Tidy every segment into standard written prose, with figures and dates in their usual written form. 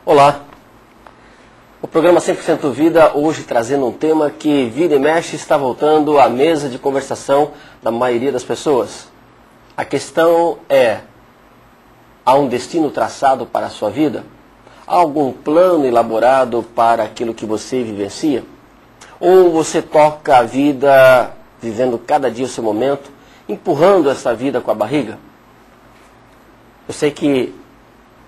Olá, o programa 100% Vida hoje trazendo um tema que vira e mexe está voltando à mesa de conversação da maioria das pessoas. A questão é, há um destino traçado para a sua vida? Há algum plano elaborado para aquilo que você vivencia? Ou você toca a vida vivendo cada dia o seu momento, empurrando essa vida com a barriga? Eu sei que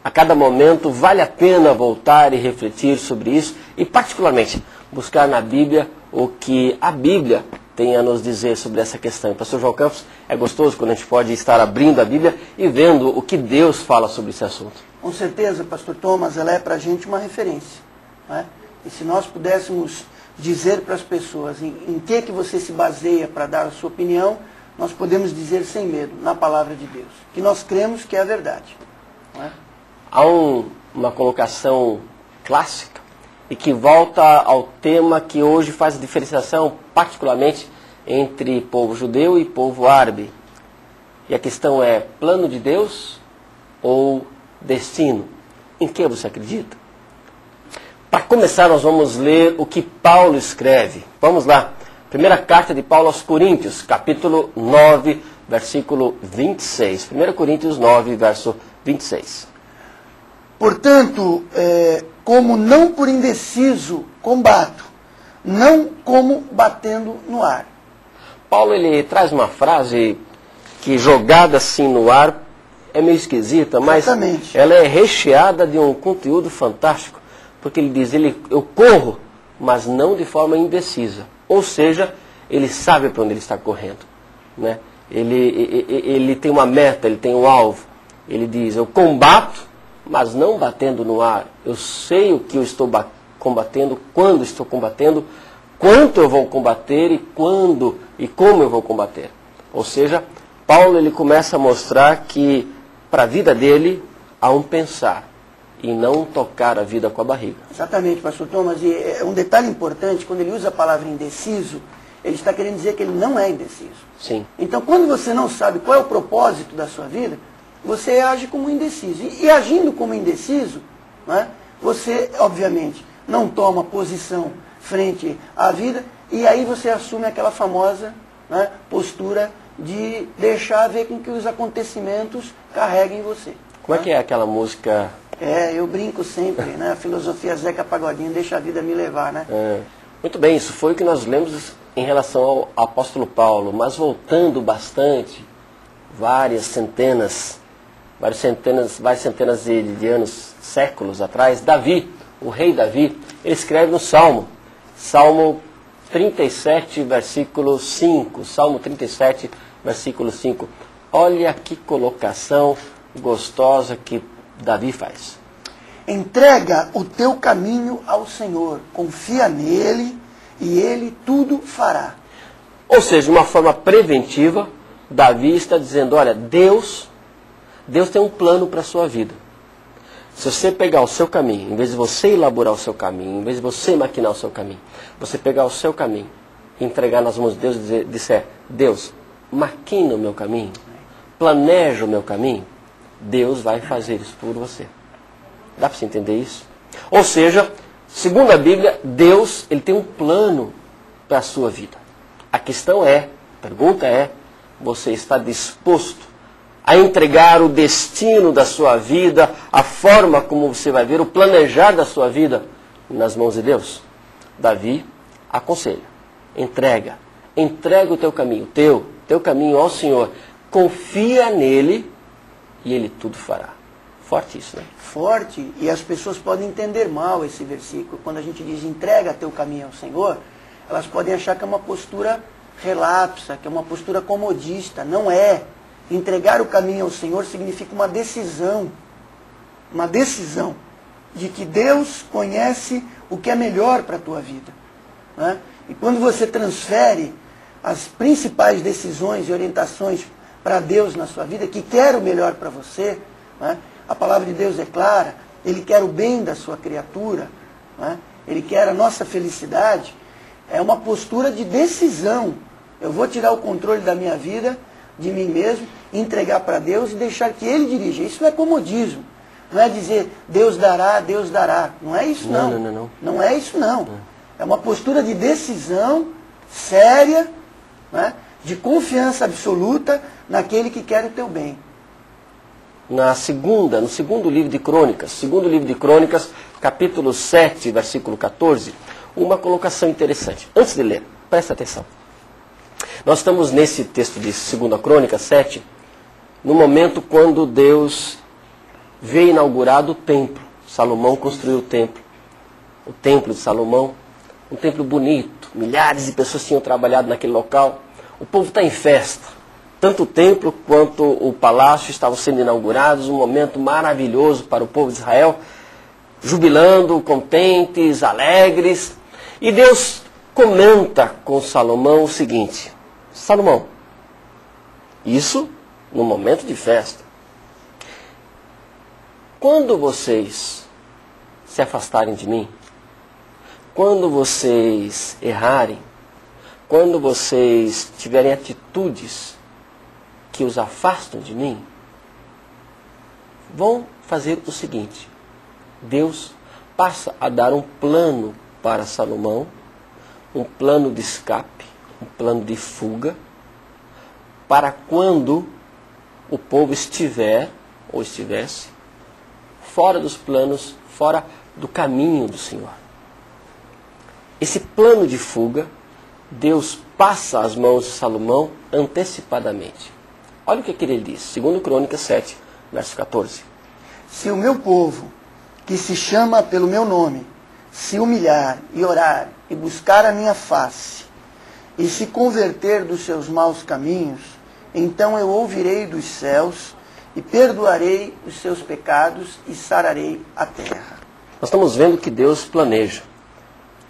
a cada momento vale a pena voltar e refletir sobre isso e, particularmente, buscar na Bíblia o que a Bíblia tem a nos dizer sobre essa questão. Pastor João Campos, é gostoso quando a gente pode estar abrindo a Bíblia e vendo o que Deus fala sobre esse assunto. Com certeza, Pastor Thomas, ela é para a gente uma referência, né? E se nós pudéssemos dizer para as pessoas em que você se baseia para dar a sua opinião, nós podemos dizer sem medo, na palavra de Deus, que nós cremos que é a verdade, não é? Há uma colocação clássica e que volta ao tema que hoje faz a diferenciação particularmente entre povo judeu e povo árabe. E a questão é, plano de Deus ou destino? Em que você acredita? Para começar, nós vamos ler o que Paulo escreve. Vamos lá. Primeira carta de Paulo aos Coríntios, capítulo 9, versículo 26. 1 Coríntios 9, verso 26. Portanto, como não por indeciso combato, não como batendo no ar. Paulo ele traz uma frase que jogada assim no ar é meio esquisita, mas Exatamente. Ela é recheada de um conteúdo fantástico, porque ele diz, eu corro, mas não de forma indecisa. Ou seja, ele sabe para onde ele está correndo, né? Ele tem uma meta, ele tem um alvo. Ele diz, eu combato, mas não batendo no ar. Eu sei o que eu estou combatendo, quando estou combatendo, quanto eu vou combater e quando e como eu vou combater. Ou seja, Paulo ele começa a mostrar que para a vida dele há um pensar e não tocar a vida com a barriga. Exatamente, pastor Thomas. E um detalhe importante, quando ele usa a palavra indeciso, ele está querendo dizer que ele não é indeciso. Sim. Então, quando você não sabe qual é o propósito da sua vida, você age como indeciso. E agindo como indeciso, né, você, obviamente, não toma posição frente à vida, e aí você assume aquela famosa, né, postura de deixar ver com que os acontecimentos carreguem você. Como é que é aquela música? Eu brinco sempre, né, a filosofia Zeca Pagodinho, deixa a vida me levar, né? Muito bem, isso foi o que nós lemos em relação ao apóstolo Paulo, mas voltando bastante, várias centenas de anos, séculos atrás, Davi, o rei Davi, ele escreve no Salmo 37, versículo 5. Salmo 37, versículo 5. Olha que colocação gostosa que Davi faz. Entrega o teu caminho ao Senhor, confia nele e ele tudo fará. Ou seja, de uma forma preventiva, Davi está dizendo, olha, Deus tem um plano para a sua vida. Se você pegar o seu caminho, em vez de você elaborar o seu caminho, em vez de você maquinar o seu caminho, você pegar o seu caminho, entregar nas mãos de Deus e disser, Deus, maquina o meu caminho, planeja o meu caminho, Deus vai fazer isso por você. Dá para você entender isso? Ou seja, segundo a Bíblia, Deus ele tem um plano para a sua vida. A pergunta é, você está disposto a entregar o destino da sua vida, a forma como você vai ver, o planejar da sua vida nas mãos de Deus? Davi aconselha, entrega o teu caminho, teu caminho ao Senhor, confia nele e ele tudo fará. Forte isso, né? Forte, e as pessoas podem entender mal esse versículo. Quando a gente diz entrega teu caminho ao Senhor, elas podem achar que é uma postura relapsa, que é uma postura comodista. Não é. Entregar o caminho ao Senhor significa uma decisão de que Deus conhece o que é melhor para a tua vida, né? E quando você transfere as principais decisões e orientações para Deus na sua vida, que quer o melhor para você, né? A palavra de Deus é clara, Ele quer o bem da sua criatura, né? Ele quer a nossa felicidade, é uma postura de decisão. Eu vou tirar o controle da minha vida, de mim mesmo, entregar para Deus e deixar que Ele dirija. Isso não é comodismo. Não é dizer Deus dará, Deus dará. Não é isso não. Não é isso não. É uma postura de decisão séria, né? De confiança absoluta naquele que quer o teu bem. No segundo livro de Crônicas, capítulo 7, versículo 14, uma colocação interessante. Antes de ler, presta atenção. Nós estamos nesse texto de 2 Crônicas 7, no momento quando Deus veio inaugurado o templo. Salomão construiu o templo de Salomão, um templo bonito, milhares de pessoas tinham trabalhado naquele local. O povo está em festa. Tanto o templo quanto o palácio estavam sendo inaugurados, um momento maravilhoso para o povo de Israel, jubilando, contentes, alegres. E Deus comenta com Salomão o seguinte: Salomão, isso no momento de festa. Quando vocês se afastarem de mim, quando vocês errarem, quando vocês tiverem atitudes que os afastam de mim, vão fazer o seguinte: Deus passa a dar um plano para Salomão, um plano de escape, um plano de fuga, para quando o povo estiver, ou estivesse, fora dos planos, fora do caminho do Senhor. Esse plano de fuga, Deus passa às mãos de Salomão antecipadamente. Olha o que ele diz, 2 Crônicas 7, verso 14. Se o meu povo, que se chama pelo meu nome, se humilhar e orar e buscar a minha face, e se converter dos seus maus caminhos, então eu ouvirei dos céus e perdoarei os seus pecados e sararei a terra. Nós estamos vendo que Deus planeja.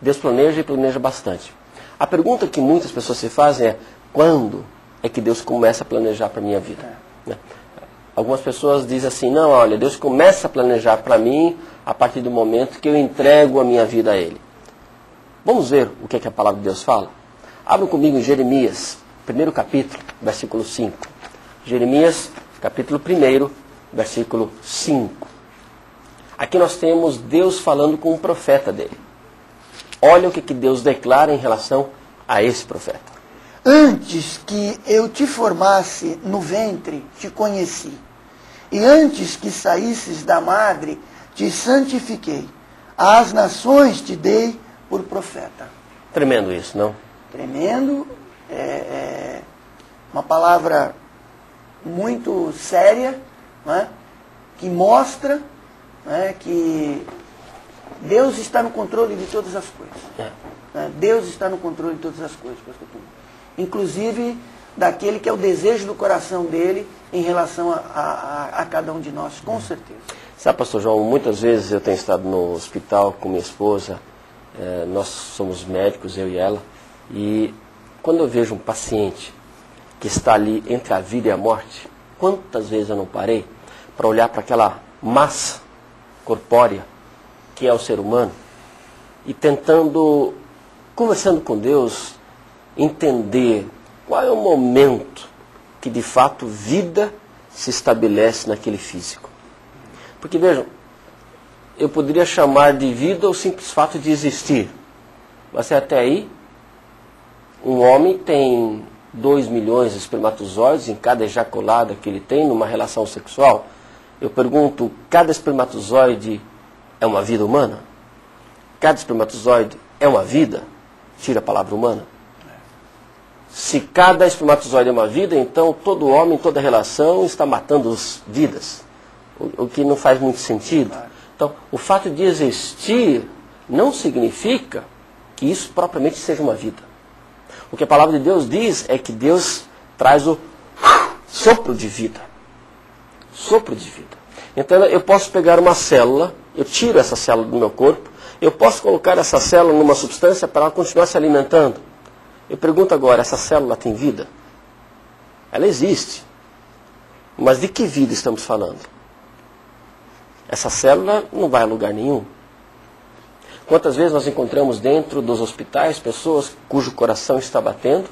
Deus planeja e planeja bastante. A pergunta que muitas pessoas se fazem é: quando é que Deus começa a planejar para a minha vida? Algumas pessoas dizem assim: não, olha, Deus começa a planejar para mim a partir do momento que eu entrego a minha vida a Ele. Vamos ver o que é que a palavra de Deus fala? Abram comigo em Jeremias, primeiro capítulo, versículo 5. Jeremias, capítulo 1, versículo 5. Aqui nós temos Deus falando com o profeta dele. Olha o que Deus declara em relação a esse profeta. Antes que eu te formasse no ventre, te conheci. E antes que saísses da madre, te santifiquei. Às nações te dei por profeta. Tremendo isso, não? Tremendo. É uma palavra muito séria, não é? Que mostra, não é, que Deus está no controle de todas as coisas. Deus está no controle de todas as coisas, pastor Túlio. Inclusive daquele que é o desejo do coração dele em relação a cada um de nós, com certeza. Sabe, pastor João, muitas vezes eu tenho estado no hospital com minha esposa, nós somos médicos, eu e ela, e quando eu vejo um paciente que está ali entre a vida e a morte, quantas vezes eu não parei para olhar para aquela massa corpórea que é o ser humano e tentando, conversando com Deus, entender qual é o momento que de fato vida se estabelece naquele físico. Porque vejam, eu poderia chamar de vida o simples fato de existir, mas até aí um homem tem 2 milhões de espermatozoides em cada ejaculada que ele tem numa relação sexual. Eu pergunto, cada espermatozoide é uma vida humana? Cada espermatozoide é uma vida? Tira a palavra humana. Se cada espermatozoide é uma vida, então todo homem, toda relação está matando vidas. O que não faz muito sentido. Então, o fato de existir não significa que isso propriamente seja uma vida. O que a palavra de Deus diz é que Deus traz o sopro de vida. Sopro de vida. Então eu posso pegar uma célula, eu tiro essa célula do meu corpo, eu posso colocar essa célula numa substância para ela continuar se alimentando. Eu pergunto agora, essa célula tem vida? Ela existe. Mas de que vida estamos falando? Essa célula não vai a lugar nenhum. Quantas vezes nós encontramos dentro dos hospitais pessoas cujo coração está batendo,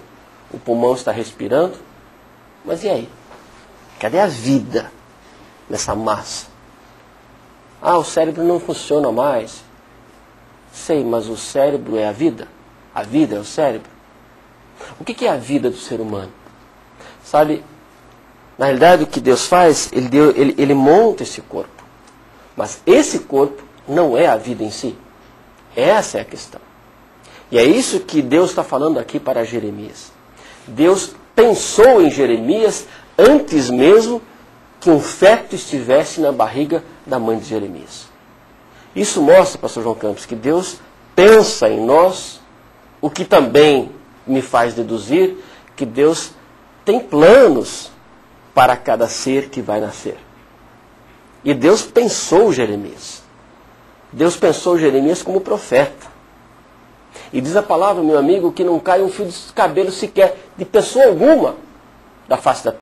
o pulmão está respirando, mas e aí? Cadê a vida nessa massa? Ah, o cérebro não funciona mais. Sei, mas o cérebro é a vida? A vida é o cérebro? O que é a vida do ser humano? Sabe, na realidade o que Deus faz, ele monta esse corpo. Mas esse corpo não é a vida em si. Essa é a questão. E é isso que Deus está falando aqui para Jeremias. Deus pensou em Jeremias antes mesmo que um feto estivesse na barriga da mãe de Jeremias. Isso mostra, pastor João Campos, que Deus pensa em nós, o que também me faz deduzir que Deus tem planos para cada ser que vai nascer. E Deus pensou Jeremias. Deus pensou Jeremias como profeta. E diz a palavra, meu amigo, que não cai um fio de cabelo sequer de pessoa alguma da face da terra.